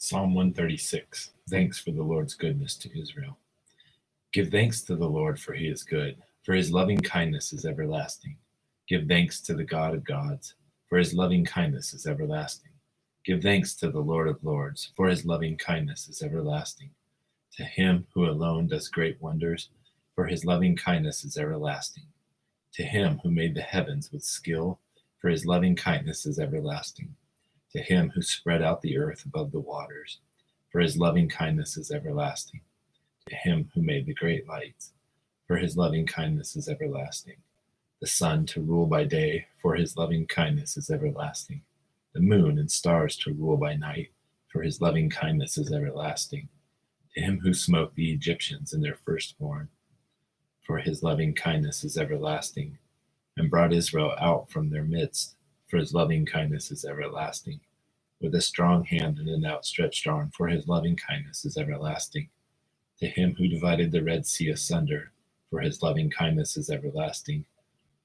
Psalm 136. Thanks for the Lord's goodness to Israel. Give thanks to the Lord, for he is good, for his loving kindness is everlasting. Give thanks to the God of gods, for his loving kindness is everlasting. Give thanks to the Lord of lords, for his loving kindness is everlasting. To him who alone does great wonders, for his loving kindness is everlasting. To him who made the heavens with skill, for his loving kindness is everlasting. To him who spread out the earth above the waters, for his loving kindness is everlasting. To him who made the great lights, for his loving kindness is everlasting. The sun to rule by day, for his loving kindness is everlasting. The moon and stars to rule by night, for his loving kindness is everlasting. To him who smote the Egyptians and their firstborn, for his loving kindness is everlasting, and brought Israel out from their midst, for his loving kindness is everlasting. With a strong hand and an outstretched arm, for his loving kindness is everlasting. To him who divided the Red Sea asunder, for his loving kindness is everlasting,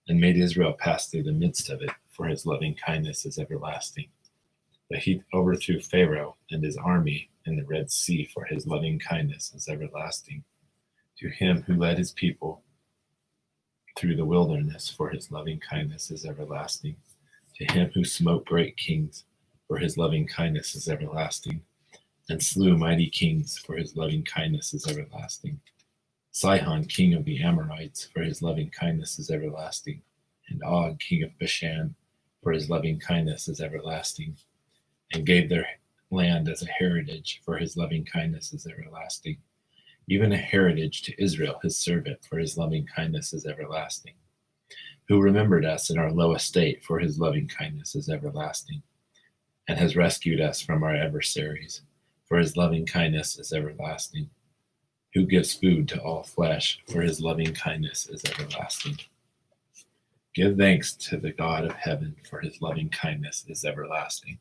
and made Israel pass through the midst of it, for his loving kindness is everlasting. But he overthrew Pharaoh and his army in the Red Sea, for his loving kindness is everlasting. To him who led his people through the wilderness, for his loving kindness is everlasting. To him who smote great kings, for his loving kindness is everlasting, and slew mighty kings, for his loving kindness is everlasting. Sihon, king of the Amorites, for his loving kindness is everlasting, and Og, king of Bashan, for his loving kindness is everlasting, and gave their land as a heritage, for his loving kindness is everlasting, even a heritage to Israel his servant, for his loving kindness is everlasting, who remembered us in our low estate, for his loving kindness is everlasting, and has rescued us from our adversaries, for his loving kindness is everlasting, who gives food to all flesh, for his loving kindness is everlasting. Give thanks to the God of heaven, for his loving kindness is everlasting.